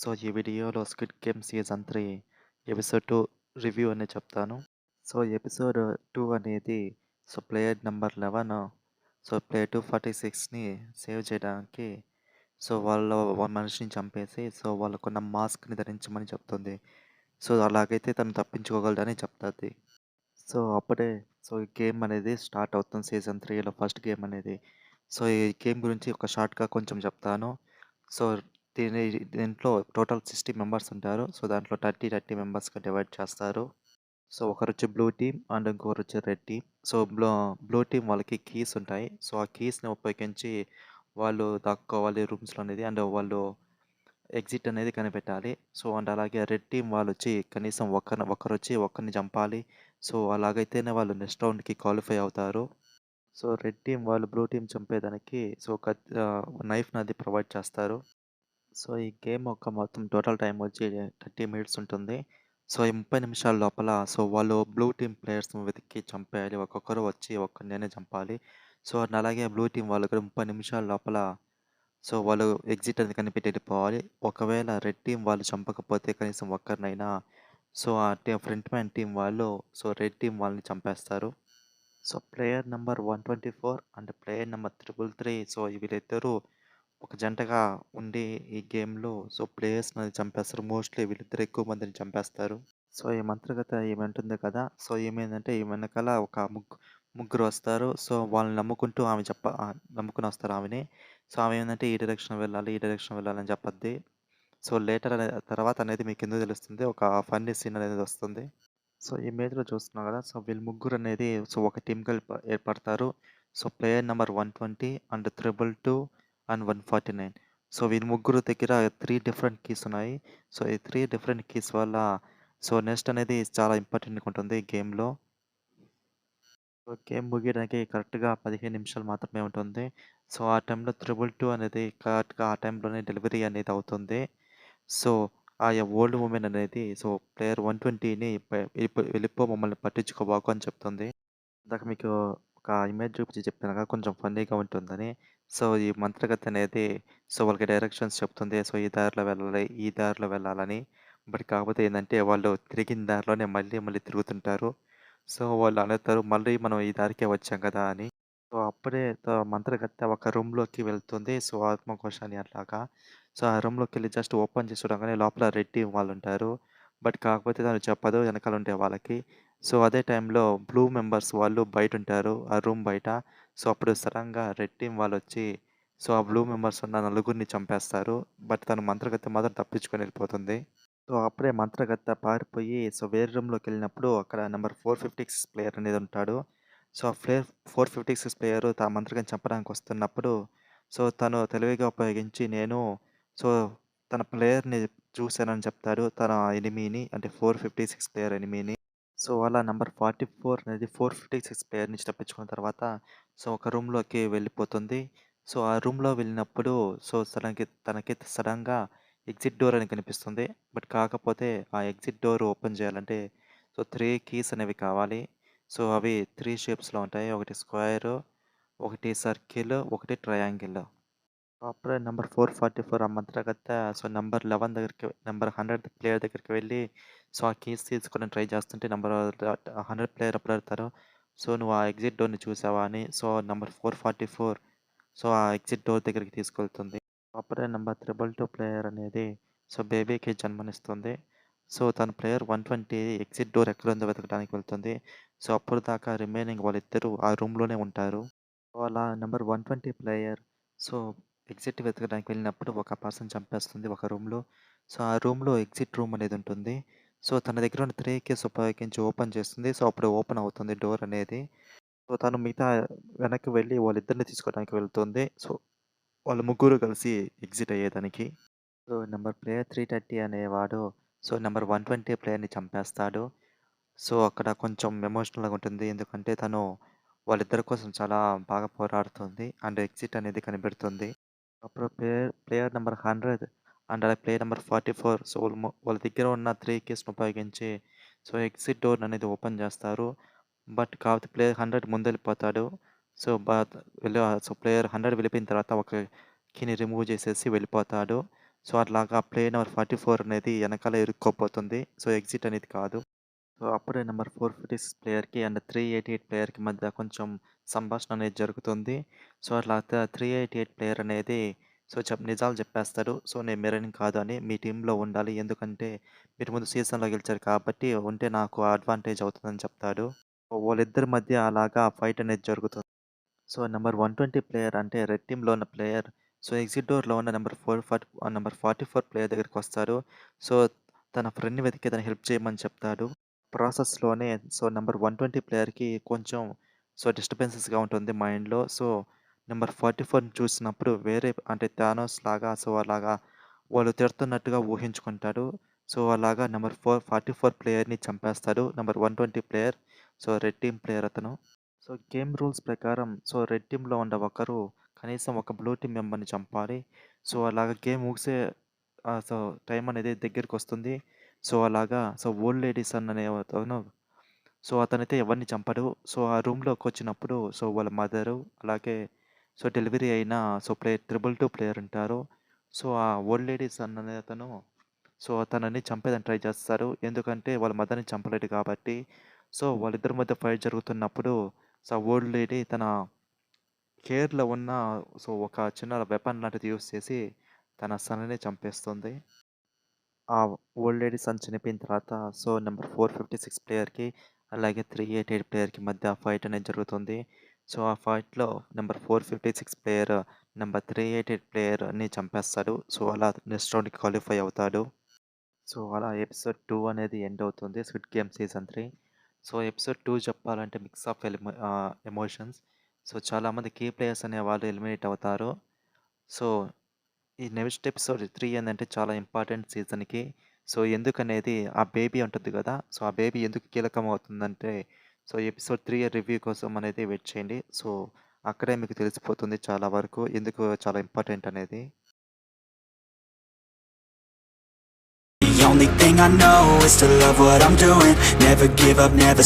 So, ఈ వీడియోలో 'squid game' season 3 episode 2 review అనేది చెప్తాను. సో, ఎపిసోడ్ 2 అనేది ప్లేయర్ నంబర్ 11 ప్లేయర్ 246ని సేవ్ చేయడానికి వాళ్ళు ఒక మనిషిని చంపేసి వాళ్ళకున్న మాస్క్‌ని ధరించమని చెప్తుంది. అలాగైతే తను తప్పించుకోగలడని చెప్తాది. అప్పుడే ఈ గేమ్ అనేది స్టార్ట్ అవుతుంది సీజన్ 3లో ఫస్ట్ గేమ్ అనేది. ఈ గేమ్ గురించి ఒక షార్ట్‌గా కొంచెం చెప్తాను. సో, దీంట్లో టోటల్ 60 మెంబర్స్ ఉంటారు. దాంట్లో 30 మెంబర్స్‌గా డివైడ్ చేస్తారు. ఒకరొచ్చి బ్లూ టీమ్ అండ్ ఇంకొకరొచ్చి రెడ్ టీమ్. బ్లూ టీమ్ వాళ్ళకి కీస్ ఉంటాయి. ఆ కీస్‌ని ఉపయోగించి వాళ్ళు దాక్కోవాలి రూమ్స్‌లో అనేది. అండ్ వాళ్ళు ఎగ్జిట్ అనేది కనిపెట్టాలి. అండ్ అలాగే రెడ్ టీమ్ వాళ్ళొచ్చి కనీసం ఒకరొచ్చి ఒకరిని చంపాలి. అలాగైతేనే వాళ్ళు నెక్స్ట్ రౌండ్‌కి క్వాలిఫై అవుతారు. రెడ్ టీమ్ వాళ్ళు బ్లూ టీమ్ చంపేదానికి నైఫ్‌నది ప్రొవైడ్ చేస్తారు. ఈ గేమ్ మొత్తం టోటల్ టైమ్ వచ్చి 30 మినిట్స్ ఉంటుంది. ఈ 30 నిమిషాల లోపల వాళ్ళు బ్లూ టీమ్ ప్లేయర్స్‌ని వెతికి చంపేయాలి. ఒక్కొక్కరు వచ్చి ఒక్కడినైనా చంపాలి. అండ్ అలాగే బ్లూ టీమ్ వాళ్ళు కూడా 30 నిమిషాల లోపల వాళ్ళు ఎగ్జిట్ అనేది కనిపెట్టి వెళ్ళిపోవాలి. ఒకవేళ రెడ్ టీమ్ వాళ్ళు చంపకపోతే కనీసం ఒక్కరినైనా ఫ్రంట్ మ్యాన్ టీమ్ వాళ్ళు రెడ్ టీమ్ వాళ్ళని చంపేస్తారు. Player number 124 and player number 333 వీళ్ళిద్దరూ ఒక జంటగా ఉండి ఈ గేమ్‌లో ప్లేయర్స్‌ని చంపేస్తారు. మోస్ట్‌లీ వీళ్ళిద్దరు ఎక్కువ మందిని చంపేస్తారు. ఈ మంత్రగత ఈమె ఉంటుంది కదా! ఈమేందంటే ఈమె వెనకాల ఒక ముగ్గురొస్తారు. వాళ్ళని నమ్ముకుంటూ నమ్ముకొనొస్తారు ఆమెని. ఆమె ఏందంటే ఈ డైరెక్షన్ వెళ్ళాలి, ఈ డైరెక్షన్ వెళ్ళాలని చెప్పద్ది. లేటర్ తర్వాత అనేది మీకెందుకు తెలుస్తుంది. ఒక ఫన్నీ సీన్ అనేది వస్తుంది. ఇమేజ్‌లో చూస్తున్నాం కదా! వీళ్ళు ముగ్గురనేది ఒక టీమ్‌గా ఏర్పడతారు. Player number 120 and 222 and 149. వీళ్ళు ముగ్గురు దగ్గర 3 డిఫరెంట్ కీస్ ఉన్నాయి. ఈ 3 డిఫరెంట్ కీస్ వల్ల నెక్స్ట్ అనేది చాలా ఇంపార్టెంట్‌గా ఉంటుంది గేమ్‌లో. గేమ్ ముగియడానికి కరెక్ట్‌గా 15 నిమిషాలు మాత్రమే ఉంటుంది. ఆ టైంలో 222 అనేది కరెక్ట్‌గా ఆ టైంలోనే డెలివరీ అనేది అవుతుంది. సో, ఆ ఓల్డ్ వుమెన్ అనేది ప్లేయర్ 120ని వెళ్ళిపో మమ్మల్ని పట్టించుకోబాకు అని చెప్తుంది. ఇందాక మీకు ఒక ఇమేజ్ చూపించి చెప్పాను కదా! కొంచెం ఫన్నీగా ఉంటుందని. ఈ మంత్రగతి అనేది వాళ్ళకి డైరెక్షన్స్ చెప్తుంది. ఈ దారిలో వెళ్ళాలి, ఈ దారిలో వెళ్ళాలని. కాకపోతే ఏందంటే వాళ్ళు తిరిగిన దారిలోనే మళ్ళీ మళ్ళీ తిరుగుతుంటారు. వాళ్ళు అనేస్తారు మళ్ళీ మనం ఈ దారికే వచ్చాం కదా! అని. అప్పుడే మంత్రగత్తె ఒక రూమ్‌లోకి వెళ్తుంది. ఆత్మకోశాన్ని అట్లాగా. ఆ రూమ్‌లోకెళ్ళి జస్ట్ ఓపెన్ చేసి చూడంగానే లోపల రెడ్ టీమ్ వాళ్ళుంటారు. కాకపోతే తను చెప్పదు వెనకాల ఉండే వాళ్ళకి. అదే టైంలో బ్లూ మెంబర్స్ వాళ్ళు బయటుంటారు. ఆ రూమ్ బయట. అప్పుడు సడెన్‌గా రెడ్ టీమ్ వాళ్ళొచ్చి ఆ బ్లూ మెంబర్స్ ఉన్న నలుగురిని చంపేస్తారు. తను మంత్రగత్తె మాత్రం తప్పించుకొని వెళ్ళిపోతుంది. అప్పుడే మంత్రగత్తె పారిపోయి వేరే రూమ్‌లోకెళ్ళినప్పుడు అక్కడ నంబర్ 456 ప్లేయర్ అనేది ఉంటాడు. ఆ 456 ప్లేయరు మంత్రగాడిని చంపడానికి వస్తున్నప్పుడు తను తెలివిగా ఉపయోగించి నేను సో, తన ప్లేయర్‌ని చూసానని చెప్తాడు. తన ఎనిమీని అంటే 456 ప్లేయర్ ఎనిమీని. అలా నంబర్ 44 అనేది 456 ప్లేయర్ నుంచి తప్పించుకున్న తర్వాత ఒక రూమ్‌లోకి వెళ్ళిపోతుంది. ఆ రూమ్‌లో వెళ్ళినప్పుడు తనకి సడెన్‌గా ఎగ్జిట్ డోర్ అని కనిపిస్తుంది. కాకపోతే ఆ ఎగ్జిట్ డోర్ ఓపెన్ చేయాలంటే 3 కీస్ అనేవి కావాలి. అవి 3 షేప్స్‌లో ఉంటాయి. ఒకటి స్క్వేరు, ఒకటి సర్కిల్, ఒకటి ట్రయాంగిల్. అప్పుడే నంబర్ 444 ఆ మంత్రగత్తె నంబర్ 11 దగ్గరికి నంబర్ 100 ప్లేయర్ దగ్గరికి వెళ్ళి ఆ కీస్ తీసుకోవడానికి ట్రై చేస్తుంటే నంబర్ 100 ప్లేయర్ అప్పుడు అడుగుతారు. "నువ్వు ఆ ఎగ్జిట్ డోర్‌ని చూసావా?" అని. నంబర్ 444 ఆ ఎగ్జిట్ డోర్ దగ్గరికి తీసుకెళ్తుంది. అప్పుడే నంబర్ 222 ప్లేయర్ అనేది బేబీకి జన్మనిస్తుంది. తన ప్లేయర్ 120 ఎగ్జిట్ డోర్ ఎక్కడుందో వెతకడానికి వెళ్తుంది. అప్పటిదాకా రిమైనింగ్ వాళ్ళిద్దరూ ఆ రూమ్‌లోనే ఉంటారు. అలా నంబర్ 120 ప్లేయర్ సో, ఎగ్జిట్ వెతకడానికి వెళ్ళినప్పుడు ఒక పర్సన్ చంపేస్తుంది ఒక రూమ్‌లో. ఆ రూమ్‌లో ఎగ్జిట్ రూమ్ అనేది ఉంటుంది. తన దగ్గర ఉన్న 3 కీస్ ఉపయోగించి ఓపెన్ చేస్తుంది. అప్పుడు ఓపెన్ అవుతుంది డోర్ అనేది. తను మిగతా వెనక్కి వెళ్ళి వాళ్ళిద్దరిని తీసుకోవడానికి వెళ్తుంది. వాళ్ళు ముగ్గురు కలిసి ఎగ్జిట్ అయ్యేదానికి. నంబర్ ప్లేయర్ 330 అనేవాడు నంబర్ 120 ప్లేయర్‌ని చంపేస్తాడు. అక్కడ కొంచెం ఎమోషనల్‌గా ఉంటుంది. ఎందుకంటే తను వాళ్ళిద్దరి కోసం చాలా బాగా పోరాడుతుంది. అండ్ ఎగ్జిట్ అనేది కనిపెడుతుంది. అప్పుడు ప్లేయర్ నంబర్ 100 అండ్ అలాగే ప్లేయర్ నంబర్ 44 వాళ్ళ దగ్గర ఉన్న 3 కీస్‌ని ఉపయోగించి ఎగ్జిట్ డోర్ అనేది ఓపెన్ చేస్తారు. కాకపోతే ప్లేయర్ 100 ముందెళ్ళిపోతాడు. సో, బట్ వెళ్ళి ప్లేయర్ 100 వెళ్ళిపోయిన తర్వాత ఒక కీని రిమూవ్ చేసేసి వెళ్ళిపోతాడు. సో, అట్లాగా ప్లే నంబర్ 44 అనేది ఎనకాల ఇరుక్కోపోతుంది. సో, ఎగ్జిట్ అనేది కాదు. సో, అప్పుడే నంబర్ 456 ప్లేయర్‌కి అండ్ 388 ప్లేయర్‌కి మధ్య కొంచెం సంభాషణ అనేది జరుగుతుంది. సో, అట్లా 388 ప్లేయర్ అనేది నిజాలు చెప్పేస్తాడు. సో, నేను మిర్రర్‌ని కాదు అని మీ టీమ్‌లో ఉండాలి. ఎందుకంటే మీరు ముందు సీజన్‌లో గెలిచారు కాబట్టి ఉంటే నాకు అడ్వాంటేజ్ అవుతుందని చెప్తాడు. వాళ్ళిద్దరి మధ్య అలాగా ఫైట్ అనేది జరుగుతుంది. సో, నంబర్ 120 ప్లేయర్ అంటే రెడ్ టీమ్‌లో ఉన్న ప్లేయర్ ఎగ్జిట్ డోర్‌లో ఉన్న నంబర్ 44 ప్లేయర్ దగ్గరికొస్తాడు. సో, తన ఫ్రెండ్‌ని వెతికి తనకి హెల్ప్ చేయమని చెప్తాడు. ప్రాసెస్‌లోనే నంబర్ 120 ప్లేయర్‌కి కొంచెం డిస్టర్బెన్సెస్‌గా ఉంటుంది మైండ్‌లో. నంబర్ 44ని చూసినప్పుడు వేరే అంటే థానోస్ లాగా అలాగా వాళ్ళు తిడుతున్నట్టుగా ఊహించుకుంటాడు. అలాగా నంబర్ 44 ప్లేయర్‌ని చంపేస్తాడు. Number 120 player red team player అతను. గేమ్ రూల్స్ ప్రకారం రెడ్ టీమ్‌లో ఉన్న ఒకరు కనీసం ఒక బ్లూ టీమ్ మెంబర్‌ని చంపాలి. అలాగా గేమ్ ముగిసే టైం అనేది దగ్గరికొస్తుంది. అలాగా ఓల్డ్ లేడీ సన్ అనే అతను అతనైతే ఎవరిని చంపడు. ఆ రూమ్‌లోకొచ్చినప్పుడు వాళ్ళ మదరు అలాగే డెలివరీ అయిన ప్లేయర్ 222 ప్లేయర్ ఉంటారు. ఆ ఓల్డ్ లేడీ సన్ అనే అతను తనని చంపేయడానికి ట్రై చేస్తారు. ఎందుకంటే వాళ్ళ మదర్‌ని చంపలేడు కాబట్టి. వాళ్ళిద్దరి మధ్య ఫైట్ జరుగుతున్నప్పుడు ఓల్డ్ లేడీ తన కేర్‌లో ఉన్న ఒక చిన్న వెపన్ లాంటిది యూజ్ చేసి తన సన్‌ని చంపేస్తుంది. ఆ ఓల్డ్ లేడీ సన్ చనిపోయిన తర్వాత నంబర్ 456 ప్లేయర్‌కి అలాగే 388 ప్లేయర్‌కి మధ్య ఫైట్ అనేది జరుగుతుంది. ఆ ఫైట్‌లో నంబర్ 456 ప్లేయర్ నంబర్ 388 ప్లేయర్‌ని చంపేస్తాడు. అలా నెక్స్ట్ రౌండ్‌కి క్వాలిఫై అవుతాడు. అలా ఎపిసోడ్ 2 అనేది ఎండ్ అవుతుంది. 'Squid game' season 3. ఎపిసోడ్ 2 చెప్పాలంటే మిక్స్ ఆఫ్ ఎమోషన్స్. చాలామంది కీ ప్లేయర్స్ అనేవాళ్ళు ఎలిమినేట్ అవుతారు. సో, ఈ నెక్స్ట్ ఎపిసోడ్ 3 ఏందంటే చాలా ఇంపార్టెంట్ సీజన్‌కి. ఎందుకనేది ఆ బేబీ ఉంటుంది గదా! ఆ బేబీ ఎందుకు కీలకం అవుతుందంటే ఎపిసోడ్ 3 రివ్యూ కోసం అనేది వెయిట్ చేయండి. అక్కడే మీకు తెలిసిపోతుంది చాలా వరకు ఎందుకు చాలా ఇంపార్టెంట్ అనేది. The only thing I know is to love what I'm doing. Never give up, never